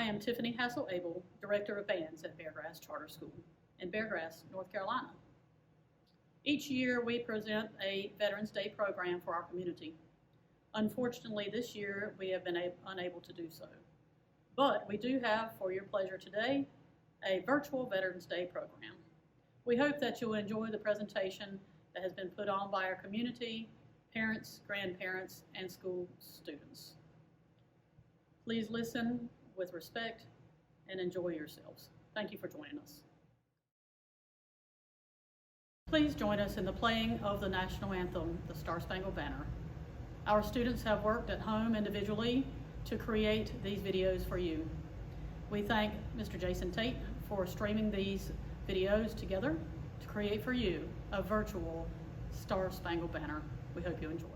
I am Tiffany Hassel-Abel, Director of Bands at Beargrass Charter School in Beargrass, North Carolina. Each year we present a Veterans Day program for our community. Unfortunately, this year we have been unable to do so. But we do have, for your pleasure today, a virtual Veterans Day program. We hope that you'll enjoy the presentation that has been put on by our community, parents, grandparents, and school students. Please listen with respect and enjoy yourselves. Thank you for joining us. Please join us in the playing of the national anthem, the StarSpangled Banner. Our students have worked at home individually to create these videos for you. We thank Mr. Jason Tate for streaming these videos together to create for you a virtual StarSpangled Banner. We hope you enjoy.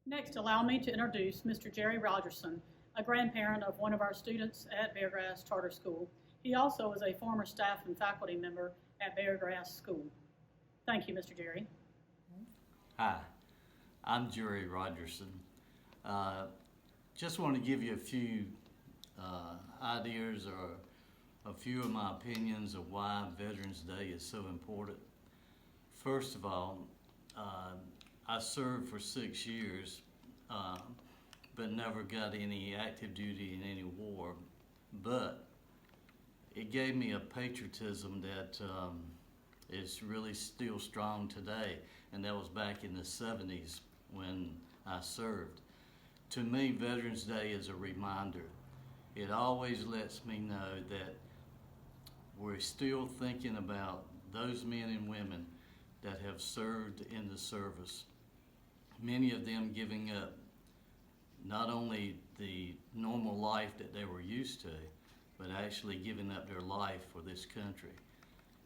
Next, allow me to introduce Mr. Jerry Rogerson, a grandparent of one of our students at Beargrass Charter School. He also is a former staff and faculty member at Beargrass School. Thank you, Mr. Jerry. Hi, I'm Jerry Rogerson. Just want to give you a few ideas or a few of my opinions of why Veterans Day is so important. First of all, I served for 6 years, but never got any active duty in any war. But it gave me a patriotism that is really still strong today, and that was back in the 70s when I served. To me, Veterans Day is a reminder. It always lets me know that we're still thinking about those men and women that have served in the service. Many of them giving up not only the normal life that they were used to, but actually giving up their life for this country.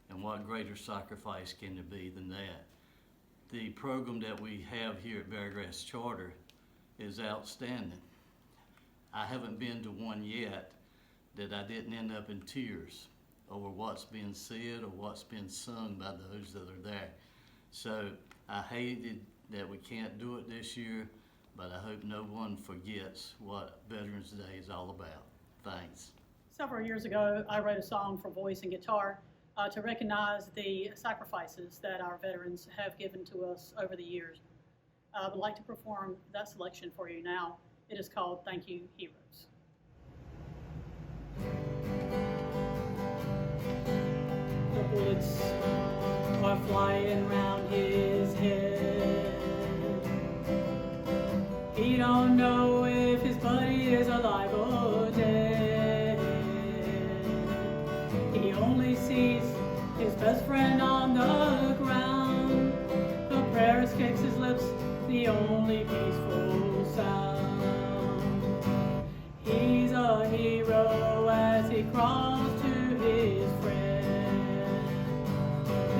And what greater sacrifice can there be than that? The program that we have here at Beargrass Charter is outstanding. I haven't been to one yet that I didn't end up in tears over what's being said or what's been sung by those that are there. So I hated that we can't do it this year, but I hope no one forgets what Veterans Day is all about. Thanks. Several years ago, I wrote a song for voice and guitar to recognize the sacrifices that our veterans have given to us over the years. I would like to perform that selection for you now. It is called Thank You, Heroes. The bullets are flying round his head. He don't know if his buddy is alive or dead. He only sees his best friend on the ground. The prayer escapes his lips, the only peaceful sound. He's a hero as he crawls to his friend.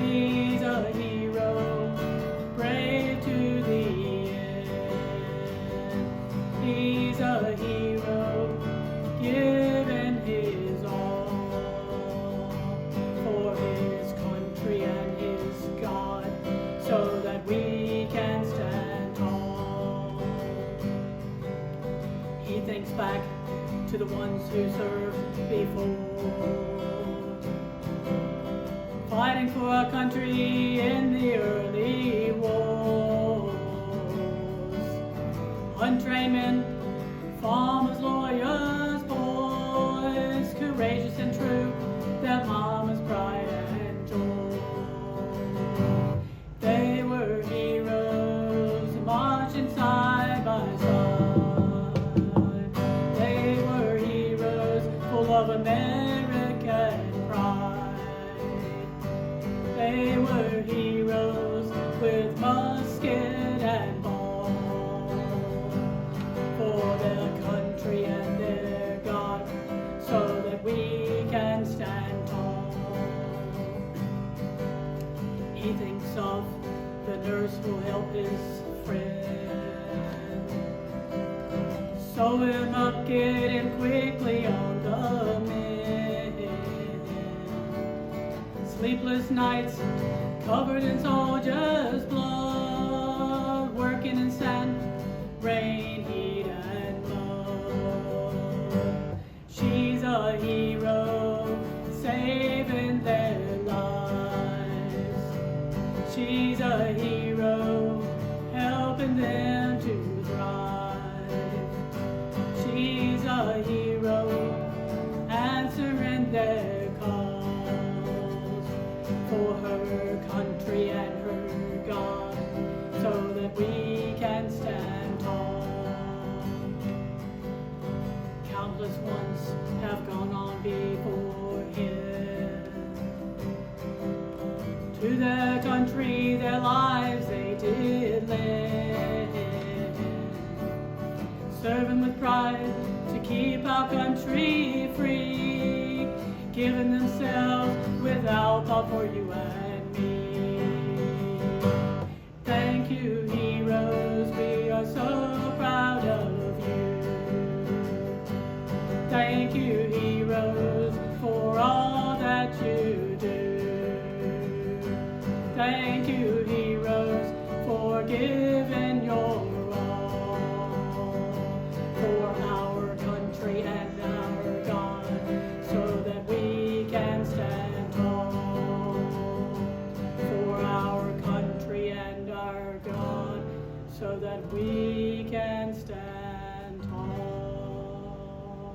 He's a hero a hero, giving his all for his country and his God, so that we can stand tall. He thinks back to the ones who served before, fighting for our country in the early wars. Untrained men, farmers, lawyers, boys, courageous and true, their mama's pride and joy. They were heroes marching side by side. They were heroes full of American pride. They were heroes with musket and ball, for their country and their God, so that we can stand tall. He thinks of the nurse who helped his friend, sew him up, get him quickly on the mend. Sleepless nights covered in soldiers' blood, working in sand, rain, heat, and mud. She's a hero, saving their lives. She's a hero, helping them to thrive. She's a hero, answering their calls for her country and her God, so that we can stand tall. Countless ones have gone on before him. To their country, their lives they did lend, serving with pride to keep our country free, giving themselves without thought for you and me. Thank you, heroes, we are so proud of you. Thank you, heroes, for all that you do. Thank you, heroes, for giving your all for our country and our God, so that we can stand tall. For our country and our God, so that we can stand tall.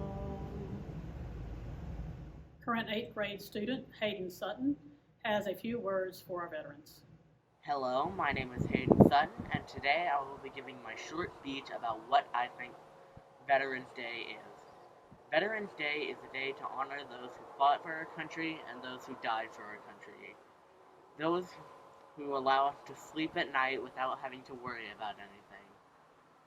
Current 8th grade student Hayden Sutton has a few words for our veterans. Hello, my name is Hayden Sutton, and today I will be giving my short speech about what I think Veterans Day is. Veterans Day is a day to honor those who fought for our country and those who died for our country. Those who allow us to sleep at night without having to worry about anything.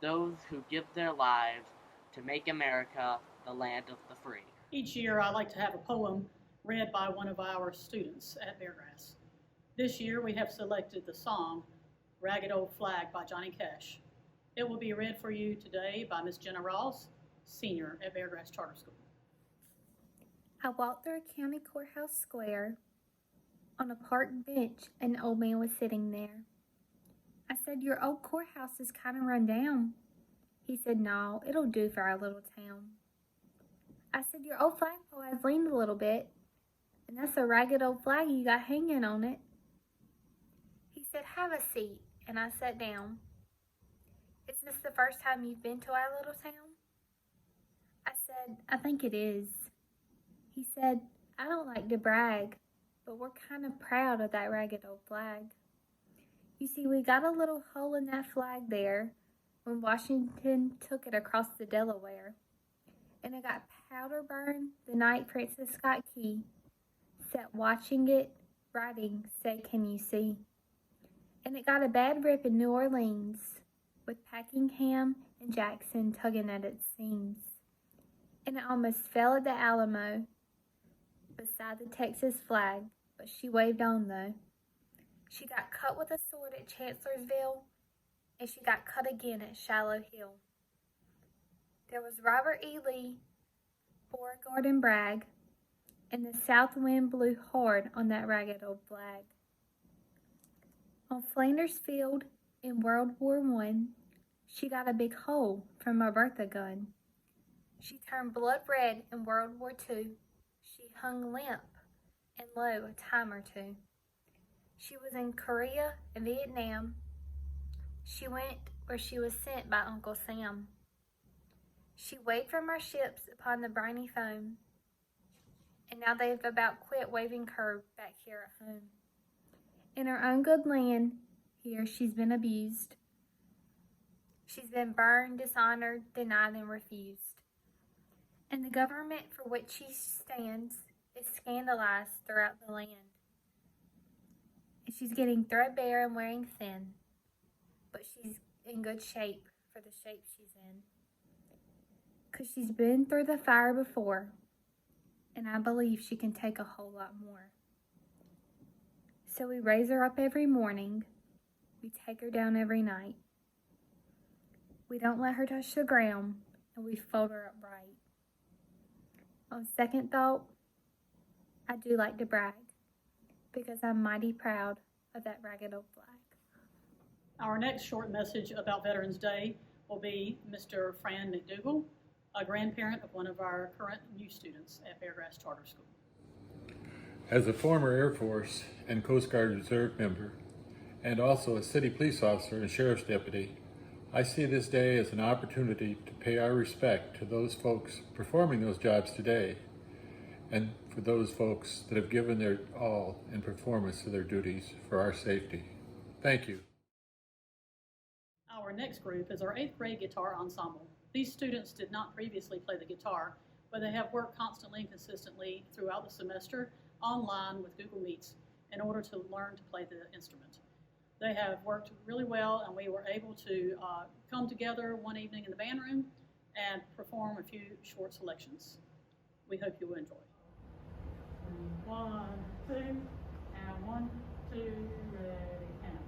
Those who give their lives to make America the land of the free. Each year I like to have a poem read by one of our students at Beargrass. This year we have selected the song Ragged Old Flag by Johnny Cash. It will be read for you today by Missenna Ross, senior at Beargrass Charter School. I walked through a county courthouse square. On a park bench, an old man was sitting there. I said, "Your old courthouse is kind of run down." He said, "No, it'll do for our little town." I said, "Your old flagpole has leaned a little bit, and that's a ragged old flag you got hanging on it." He said, "Have a seat," and I sat down. "Is this the first time you've been to our little town?" I said, "I think it is." He said, "I don't like to brag, but we're kind of proud of that ragged old flag. You see, we got a little hole in that flag there when Washington took it across the Delaware, and it got powder burned the night Francis Scott Key sat watching it, writing, 'Say, can you see?' And it got a bad rip in New Orleans, with Packingham and Jackson tugging at its seams. And it almost fell at the Alamo, beside the Texas flag, but she waved on though. She got cut with a sword at Chancellorsville, and she got cut again at Shiloh Hill. There was Robert E. Lee, Beauregard and Bragg, and the south wind blew hard on that ragged old flag. On Flanders Field in World War I, she got a big hole from a Bertha gun. She turned blood red in World War II. She hung limp and low a time or two. She was in Korea and Vietnam. She went where she was sent by Uncle Sam. She waved from our ships upon the briny foam, and now they've about quit waving her back here at home. In her own good land, here she's been abused. She's been burned, dishonored, denied, and refused. And the government for which she stands is scandalized throughout the land. And she's getting threadbare and wearing thin, but she's in good shape for the shape she's in. 'Cause she's been through the fire before, and I believe she can take a whole lot more. So we raise her up every morning. We take her down every night. We don't let her touch the ground, and we fold her up right. On second thought, I do like to brag, because I'm mighty proud of that ragged old flag. Our next short message about Veterans Day will be Mr. Fran McDowell, a grandparent of one of our current new students at Beargrass Charter School. As a former Air Force and Coast Guard Reserve member, and also a city police officer and sheriff's deputy, I see this day as an opportunity to pay our respect to those folks performing those jobs today, and for those folks that have given their all in performance of their duties for our safety. Thank you. Our next group is our 8th grade guitar ensemble. These students did not previously play the guitar, but they have worked constantly and consistently throughout the semester online with Google Meets in order to learn to play the instrument. They have worked really well, and we were able to come together one evening in the band room and perform a few short selections. We hope you will enjoy. 1, 2, and 1, 2, ready, and.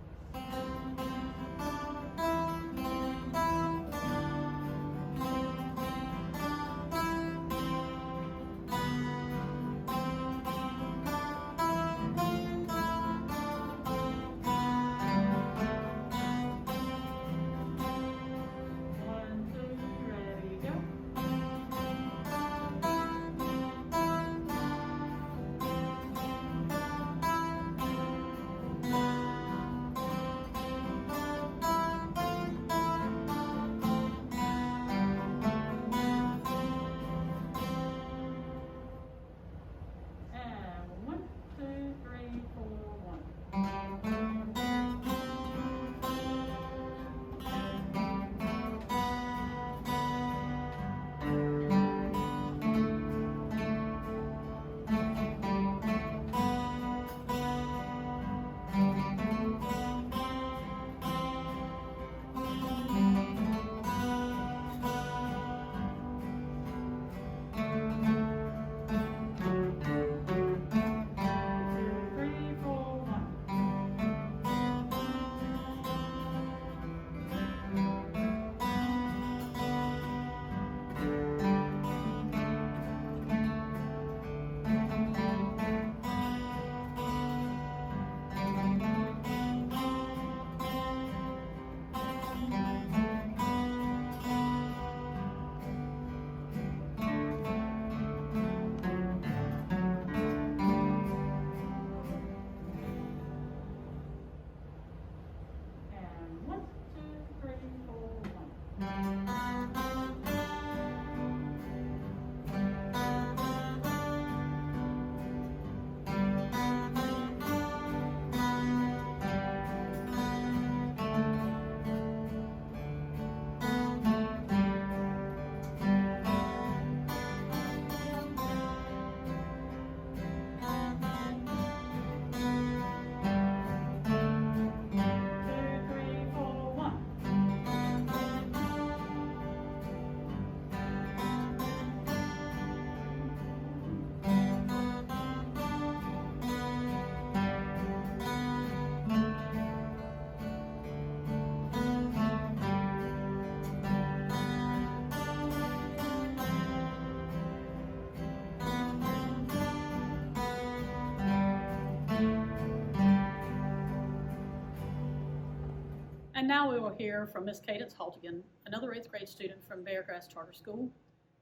And now we will hear from Miss Cadence Haltigan, another 8th grade student from Beargrass Charter School,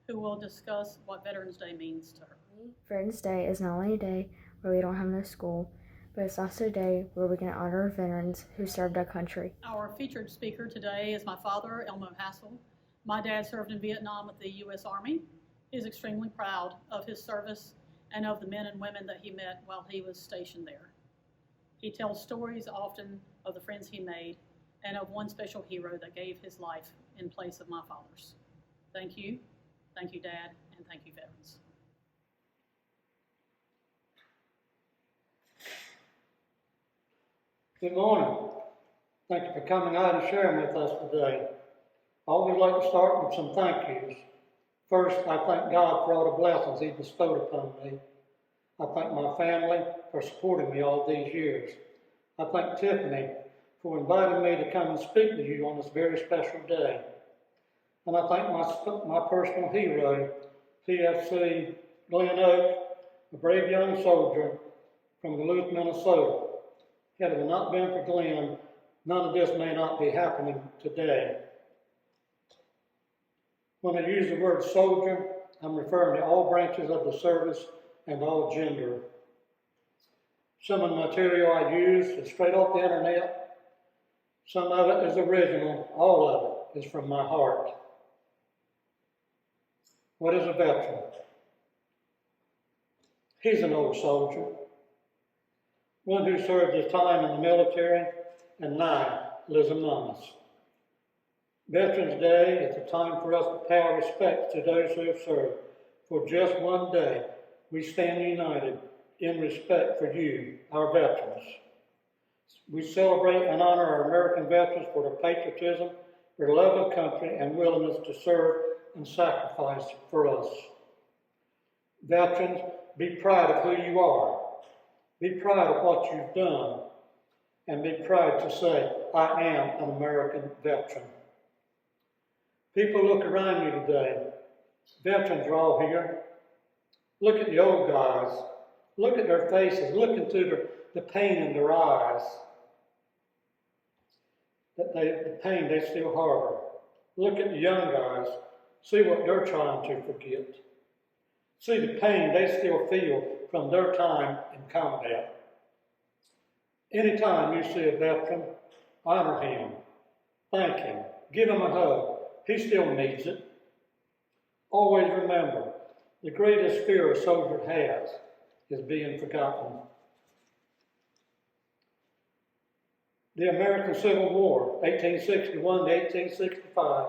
who will discuss what Veterans Day means to her. Veterans Day is not only a day where we don't have no school, but it's also a day where we can honor veterans who served our country. Our featured speaker today is my father, Elmo Hassel. My dad served in Vietnam with the U.S. Army. He is extremely proud of his service and of the men and women that he met while he was stationed there. He tells stories often of the friends he made and of one special hero that gave his life in place of my father's. Thank you, Dad, and thank you, veterans. Good morning. Thank you for coming out and sharing with us today. I always like to start with some thank yous. First, I thank God for all the blessings He bestowed upon me. I thank my family for supporting me all these years. I thank Tiffany for inviting me to come and speak to you on this very special day. And I thank my personal hero, TFC Glen Oak, a brave young soldier from Duluth, Minnesota. Had it not been for Glenn, none of this may not be happening today. When I use the word soldier, I'm referring to all branches of the service and all gender. Some of the material I use is straight off the internet. Some of it is original. All of it is from my heart. What is a veteran? He's an old soldier, one who served his time in the military and now lives among us. Veterans Day is a time for us to pay our respects to those who have served. For just one day, we stand united in respect for you, our veterans. We celebrate and honor our American veterans for their patriotism, their love of country, and willingness to serve and sacrifice for us. Veterans, be proud of who you are. Be proud of what you've done. And be proud to say, I am an American veteran. People look around you today. Veterans are all here. Look at the old guys. Look at their faces. Look into the pain in their eyes. The pain they still harbor. Look at the young guys. See what they're trying to forget. See the pain they still feel from their time in combat. Anytime you see a veteran, honor him, thank him, give him a hug. He still needs it. Always remember, the greatest fear a soldier has is being forgotten. The American Civil War, 1861 to 1865,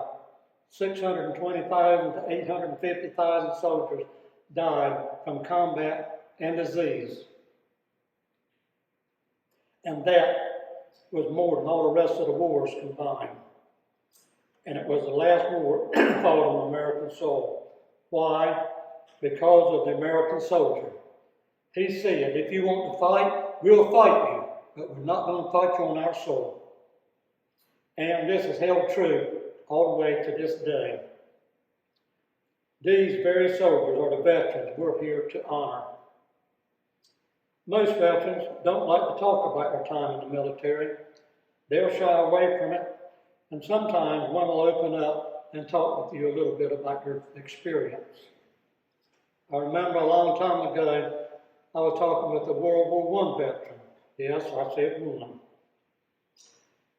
620,000 to 850,000 soldiers died from combat and disease. And that was more than all the rest of the wars combined. And it was the last war fought on American soil. Why? Because of the American soldier. He said, if you want to fight, we'll fight you, but we're not going to fight you on our soil. And this is held true all the way to this day. These very soldiers are the veterans we're here to honor. Most veterans don't like to talk about their time in the military. They'll shy away from it, and sometimes one will open up and talk with you a little bit about their experience. I remember a long time ago, I was talking with a World War I veteran. Yes, I said one.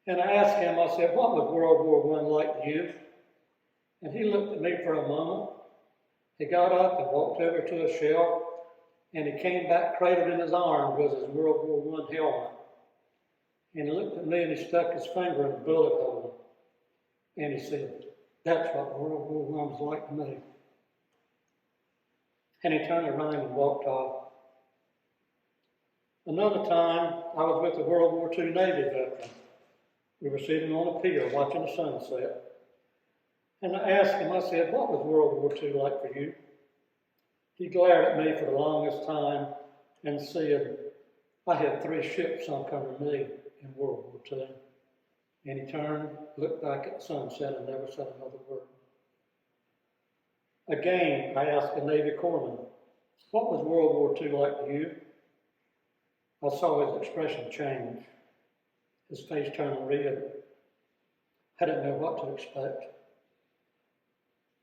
And I asked him, I said, what was World War I like to you? And he looked at me for a moment. He got up and walked over to a shelf, and he came back, cradled in his arms was his World War I helmet. And he looked at me and he stuck his finger in the bullet hole. And he said, that's what World War I was like to me. And he turned around and walked off. Another time, I was with a World War II Navy veteran. We were sitting on a pier watching the sunset. And I asked him, I said, what was World War II like for you? He glared at me for the longest time and said, I had 3 ships sunk under me in World War II. And he turned, looked back at the sunset, and never said another word. Again, I asked a Navy corpsman, what was World War II like to you? I saw his expression change. His face turned red. I didn't know what to expect.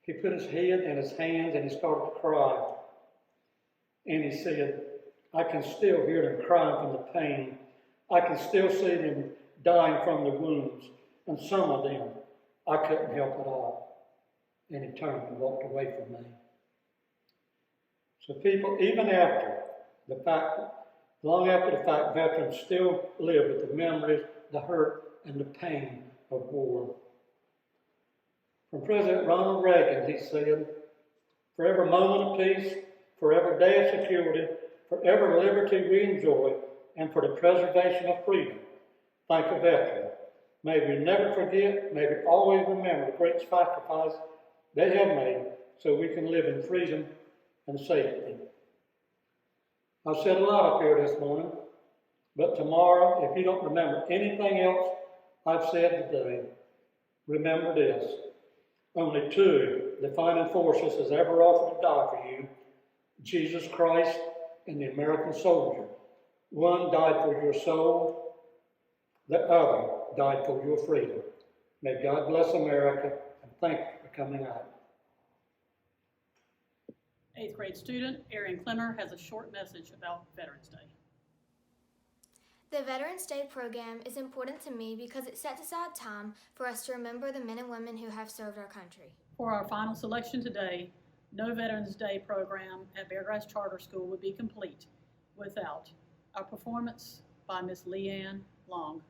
He put his head in his hands and he started to cry. And he said, I can still hear them crying from the pain. I can still see them dying from the wounds. And some of them, I couldn't help at all. And he turned and walked away from me. So people, even after the fact, long after the fact, veterans still live with the memories, the hurt, and the pain of war. From President Ronald Reagan, he said, for every moment of peace, for every day of security, for every liberty we enjoy, and for the preservation of freedom, thank a veteran. May we never forget, may we always remember the great sacrifice they have made so we can live in freedom and safety. I've said a lot up here this morning, but tomorrow, if you don't remember anything else I've said today, remember this. Only two defining forces has ever offered to die for you, Jesus Christ and the American soldier. One died for your soul, the other died for your freedom. May God bless America, and thank you for coming out. 8th grade student Erin Klemmer has a short message about Veterans Day. The Veterans Day program is important to me because it sets aside time for us to remember the men and women who have served our country. For our final selection today, no Veterans Day program at Beargrass Charter School would be complete without a performance by Miss Leanne Long,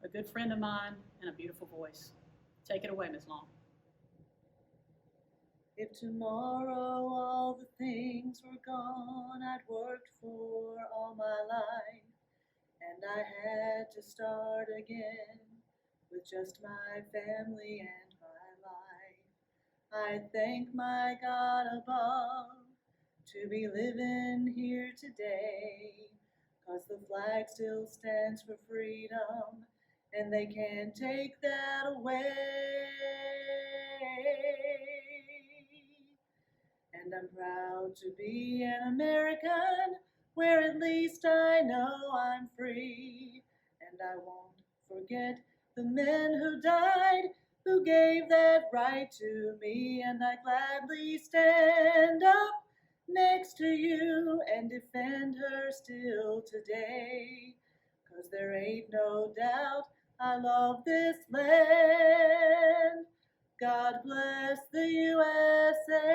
a good friend of mine and a beautiful voice. Take it away, Miss Long. If tomorrow all the things were gone I'd worked for all my life, and I had to start again with just my family and my life, I'd thank my God above to be living here today, 'cause the flag still stands for freedom and they can't take that away. And I'm proud to be an American, where at least I know I'm free. And I won't forget the men who died, who gave that right to me. And I gladly stand up next to you and defend her still today. 'Cause there ain't no doubt I love this land. God bless the USA.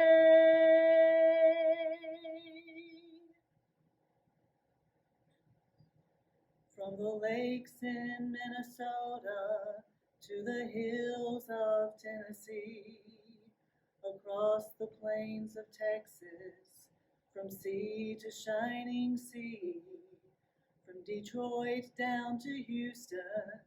From the lakes in Minnesota to the hills of Tennessee, across the plains of Texas, from sea to shining sea, from Detroit down to Houston,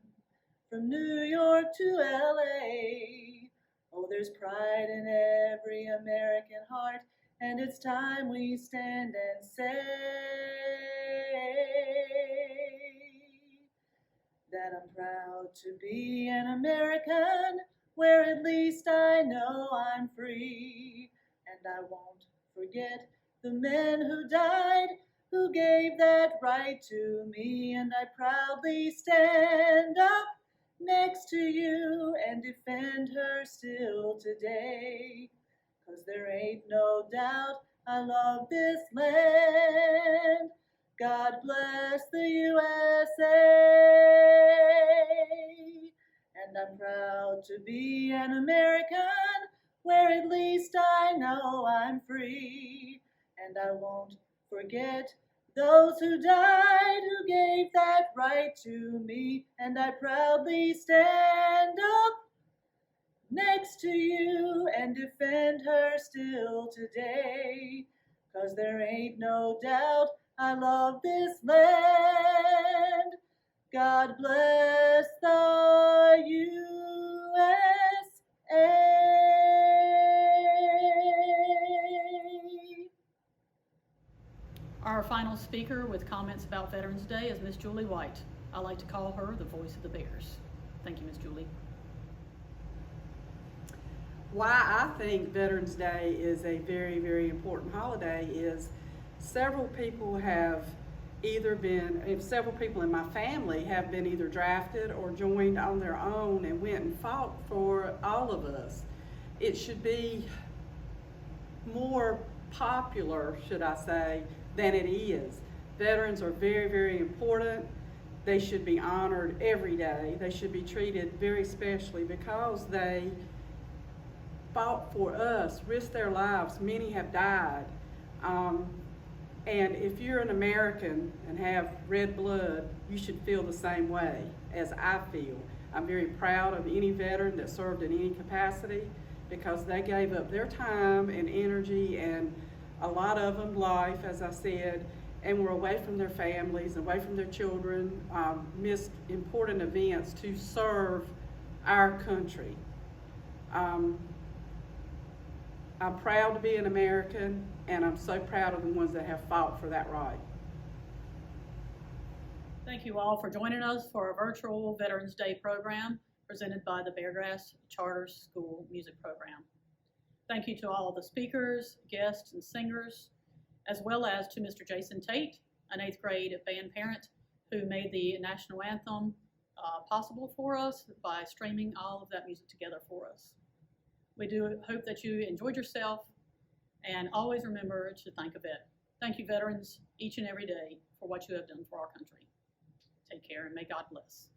from New York to LA. Oh, there's pride in every American heart, and it's time we stand and say that I'm proud to be an American, where at least I know I'm free. And I won't forget the men who died, who gave that right to me. And I proudly stand up next to you and defend her still today. 'Cause there ain't no doubt I love this land. God bless the USA. And I'm proud to be an American, where at least I know I'm free. And I won't forget those who died, who gave that right to me. And I proudly stand up next to you and defend her still today. 'Cause there ain't no doubt I love this land. God bless the USA. Our final speaker with comments about Veterans Day is Miss Julie White. I like to call her the voice of the Bears. Thank you, Miss Julie. Why I think Veterans Day is a very, very important holiday is several people have either been, if several people in my family have been either drafted or joined on their own and went and fought for all of us. It should be more popular, should I say, than it is. Veterans are very, very important. They should be honored every day. They should be treated very specially because they fought for us, risked their lives. Many have died. And if you're an American and have red blood, you should feel the same way as I feel. I'm very proud of any veteran that served in any capacity because they gave up their time and energy and a lot of them life, as I said, and were away from their families, away from their children, missed important events to serve our country. I'm proud to be an American, and I'm so proud of the ones that have fought for that right. Thank you all for joining us for our virtual Veterans Day program presented by the Beargrass Charter School Music Program. Thank you to all the speakers, guests, and singers, as well as to Mr. Jason Tate, an 8th grade band parent who made the national anthem possible for us by streaming all of that music together for us. We do hope that you enjoyed yourself, and always remember to thank a vet. Thank you, veterans, each and every day for what you have done for our country. Take care and may God bless.